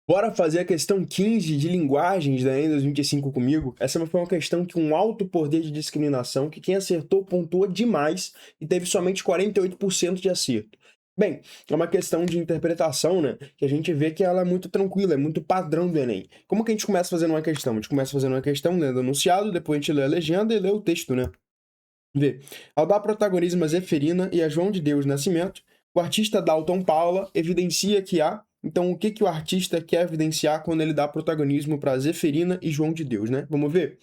Bora fazer a questão 15 de linguagens da Enem 2025 comigo? Essa foi uma questão que um alto poder de discriminação, que quem acertou pontua demais e teve somente 48% de acerto. Bem, é uma questão de interpretação, né? Que a gente vê que ela é muito tranquila, é muito padrão do Enem. Como que a gente começa fazendo uma questão? A gente começa fazendo uma questão, lendo o enunciado, depois a gente lê a legenda e lê o texto, né? Vê. Ao dar protagonismo a Zeferina e a João de Deus Nascimento, o artista Dalton Paula evidencia que há. Então, o que, que o artista quer evidenciar quando ele dá protagonismo para Zeferina e João de Deus, né? Vamos ver?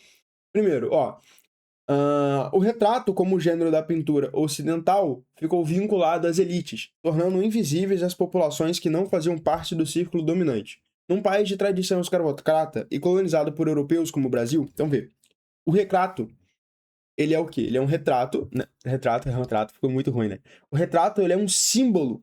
Primeiro, ó. O retrato, como gênero da pintura ocidental, ficou vinculado às elites, tornando invisíveis as populações que não faziam parte do círculo dominante. Num país de tradição escravocrata e colonizado por europeus como o Brasil, então vê. O retrato ele é o quê? Ele é um retrato, né? Retrato, ficou muito ruim, né? O retrato, ele é um símbolo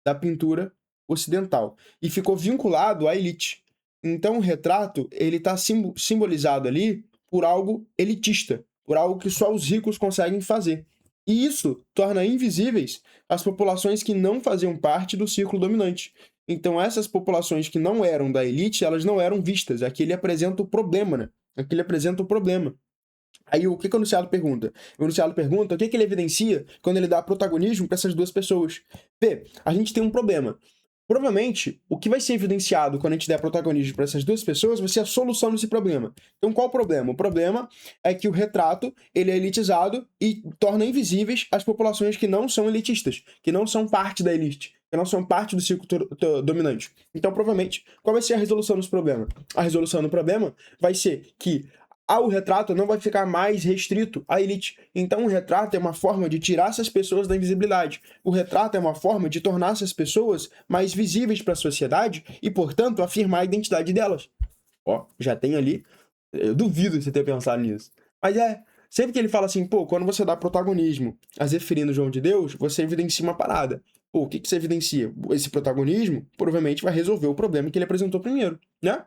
da pintura ocidental e ficou vinculado à elite. Então, o retrato, ele está simbolizado ali por algo elitista, por algo que só os ricos conseguem fazer. E isso torna invisíveis as populações que não faziam parte do círculo dominante. Então, essas populações que não eram da elite, elas não eram vistas. Aqui ele apresenta o problema, né? Aqui ele apresenta o problema. Aí o que, que o enunciado pergunta? O enunciado pergunta o que, que ele evidencia quando ele dá protagonismo para essas duas pessoas. P, a gente tem um problema. Provavelmente, o que vai ser evidenciado quando a gente der protagonismo para essas duas pessoas vai ser a solução desse problema. Então, qual o problema? O problema é que o retrato ele é elitizado e torna invisíveis as populações que não são elitistas, que não são parte da elite, que não são parte do círculo dominante. Então, provavelmente, qual vai ser a resolução desse problema? A resolução do problema vai ser que o retrato não vai ficar mais restrito à elite. Então, o retrato é uma forma de tirar essas pessoas da invisibilidade. O retrato é uma forma de tornar essas pessoas mais visíveis para a sociedade e, portanto, afirmar a identidade delas. Ó, já tem ali. Eu duvido você ter pensado nisso. Mas sempre que ele fala assim, pô, quando você dá protagonismo a Zeferino João de Deus, você evidencia uma parada. Pô, o que, que você evidencia? Esse protagonismo provavelmente vai resolver o problema que ele apresentou primeiro, né?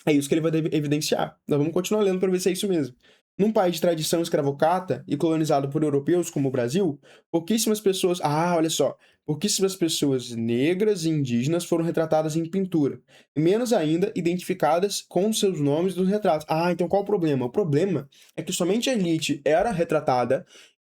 É isso que ele vai evidenciar. Nós vamos continuar lendo para ver se é isso mesmo. Num país de tradição escravocrata e colonizado por europeus como o Brasil, pouquíssimas pessoas. Olha só. Pouquíssimas pessoas negras e indígenas foram retratadas em pintura. E menos ainda identificadas com seus nomes nos retratos. Então qual o problema? O problema é que somente a elite era retratada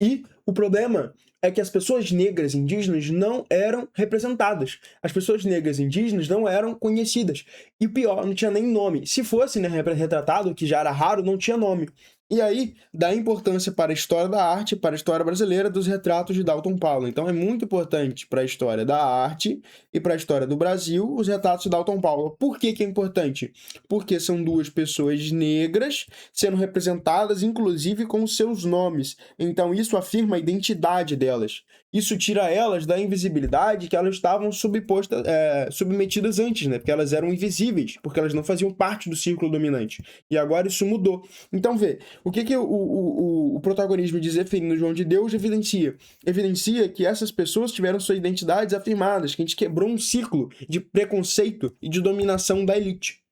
e o problema é que as pessoas negras indígenas não eram representadas. As pessoas negras indígenas não eram conhecidas. E o pior, não tinha nem nome. Se fosse, né, retratado, que já era raro, não tinha nome. E aí, dá importância para a história da arte, para a história brasileira dos retratos de Dalton Paulo. Então, é muito importante para a história da arte e para a história do Brasil os retratos de Dalton Paulo. Por que que é importante? Porque são duas pessoas negras sendo representadas, inclusive, com seus nomes. Então, isso afirma a identidade delas. Isso tira elas da invisibilidade que elas estavam submetidas antes, né? Porque elas eram invisíveis, porque elas não faziam parte do círculo dominante. E agora isso mudou. Então, vê, o que, que o protagonismo de Zeferino João de Deus evidencia? Evidencia que essas pessoas tiveram suas identidades afirmadas, que a gente quebrou um ciclo de preconceito e de dominação da elite.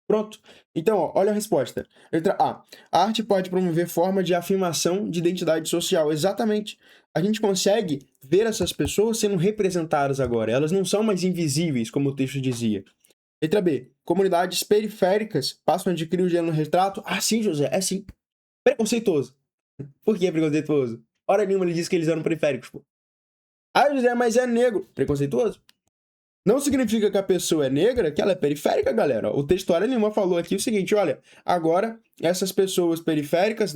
Pronto. Então, ó, olha a resposta. Letra A. A arte pode promover forma de afirmação de identidade social. Exatamente. A gente consegue ver essas pessoas sendo representadas agora. Elas não são mais invisíveis, como o texto dizia. Letra B. Comunidades periféricas passam a adquirir o gênero retrato. Sim, José, é sim. Preconceituoso. Por que preconceituoso? Hora nenhuma ele disse que eles eram periféricos, pô. José, mas é negro. Preconceituoso? Não significa que a pessoa é negra, que ela é periférica, galera. O texto hora nenhuma falou aqui o seguinte, olha, agora essas pessoas periféricas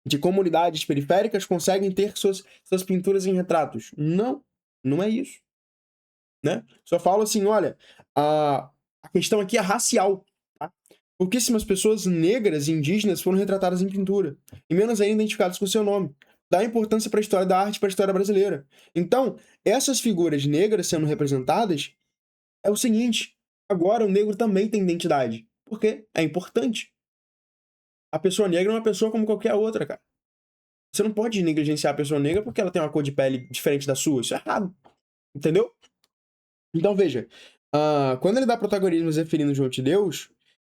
de comunidades periféricas conseguem ter suas pinturas em retratos. Não, não é isso. Né? Só falo assim, olha, a questão aqui é racial. Tá? Pouquíssimas pessoas negras e indígenas foram retratadas em pintura, e menos ainda identificadas com seu nome. Dá importância para a história da arte e para a história brasileira. Então, essas figuras negras sendo representadas é o seguinte, agora o negro também tem identidade. Porque é importante. A pessoa negra é uma pessoa como qualquer outra, cara. Você não pode negligenciar a pessoa negra porque ela tem uma cor de pele diferente da sua. Isso é errado. Entendeu? Então, veja. Quando ele dá protagonismo a Zeferino João de Deus,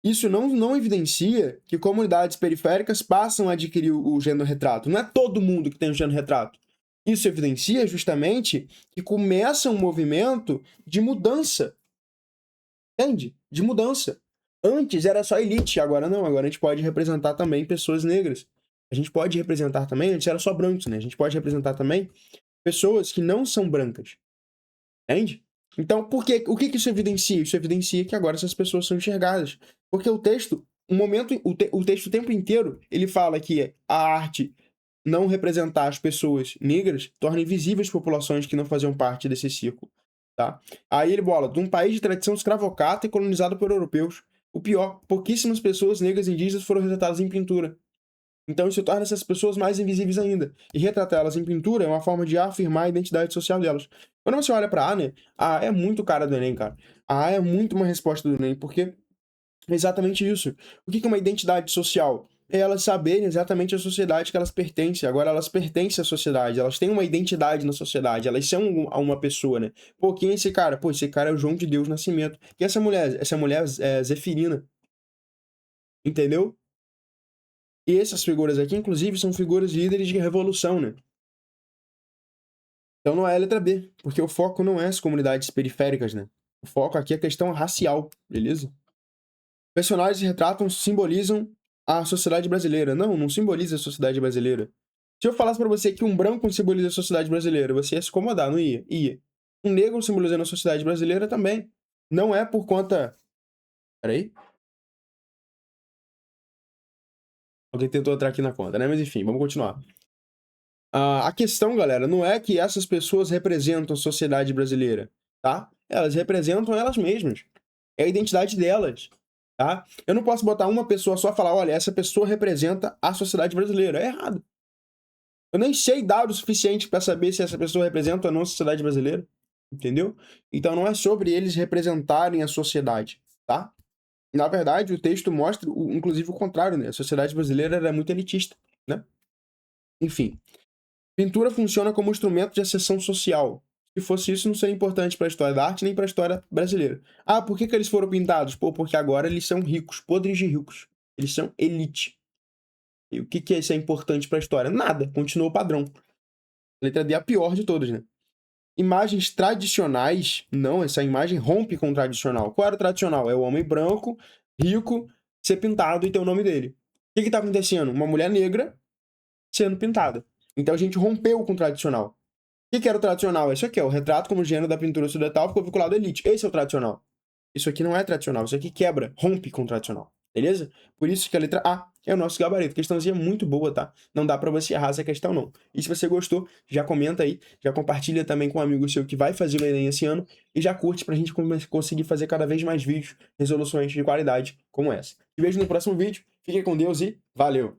isso não evidencia que comunidades periféricas passam a adquirir o gênero retrato. Não é todo mundo que tem o gênero retrato. Isso evidencia justamente que começa um movimento de mudança Entende? De mudança. Antes era só elite, agora não. Agora a gente pode representar também pessoas negras. A gente pode representar também, antes era só brancos, né? A gente pode representar também pessoas que não são brancas. Entende? Então, o que isso evidencia? Isso evidencia que agora essas pessoas são enxergadas. Porque o texto, o texto o tempo inteiro, ele fala que a arte não representar as pessoas negras torna invisíveis populações que não faziam parte desse círculo, tá? Aí ele bola, de um país de tradição escravocrata e colonizado por europeus. O pior, pouquíssimas pessoas negras e indígenas foram retratadas em pintura. Então isso torna essas pessoas mais invisíveis ainda. E retratá-las em pintura é uma forma de afirmar a identidade social delas. Quando você olha pra A, né? A é muito cara do Enem, cara. A é muito uma resposta do Enem, porque é exatamente isso. O que é uma identidade social? É elas saberem exatamente a sociedade que elas pertencem. Agora elas pertencem à sociedade, elas têm uma identidade na sociedade, elas são uma pessoa, né? Pô, quem é esse cara? Pô, esse cara é o João de Deus Nascimento. E essa mulher? Essa mulher é Zefirina. Entendeu? E essas figuras aqui, inclusive, são figuras líderes de revolução, né? Então não é a letra B, porque o foco não é as comunidades periféricas, né? O foco aqui é a questão racial, beleza? Personagens retratam, simbolizam a sociedade brasileira. Não, não simboliza a sociedade brasileira. Se eu falasse pra você que um branco simboliza a sociedade brasileira, você ia se incomodar, não ia? Ia. Um negro simbolizando a sociedade brasileira também. Não é por conta... Peraí. Alguém tentou entrar aqui na conta, né? Mas enfim, vamos continuar. A questão, galera, não é que essas pessoas representam a sociedade brasileira, tá? Elas representam elas mesmas. É a identidade delas, tá? Eu não posso botar uma pessoa só e falar, olha, essa pessoa representa a sociedade brasileira. É errado. Eu nem sei dados suficientes para saber se essa pessoa representa ou não a sociedade brasileira, entendeu? Então não é sobre eles representarem a sociedade, tá? Na verdade, o texto mostra, inclusive, o contrário, né? A sociedade brasileira era muito elitista, né? Enfim. Pintura funciona como instrumento de ascensão social. Se fosse isso, não seria importante para a história da arte nem para a história brasileira. Ah, por que eles foram pintados? Pô, porque agora eles são ricos, podres de ricos. Eles são elite. E o que é isso é importante para a história? Nada, continua o padrão. Letra D é a pior de todas, né? Imagens tradicionais, não, essa imagem rompe com o tradicional. Qual era o tradicional? É o homem branco, rico, ser pintado e ter o nome dele. O que está acontecendo? Uma mulher negra sendo pintada. Então a gente rompeu com o tradicional. O que era o tradicional? Isso aqui, ó, o retrato como gênero da pintura ocidental ficou vinculado à elite. Esse é o tradicional. Isso aqui não é tradicional, isso aqui quebra, rompe com o tradicional. Beleza? Por isso que a letra A é o nosso gabarito. Questãozinha muito boa, tá? Não dá pra você errar essa questão, não. E se você gostou, já comenta aí, já compartilha também com um amigo seu que vai fazer o Enem esse ano e já curte pra gente conseguir fazer cada vez mais vídeos, resoluções de qualidade como essa. Te vejo no próximo vídeo. Fiquem com Deus e valeu!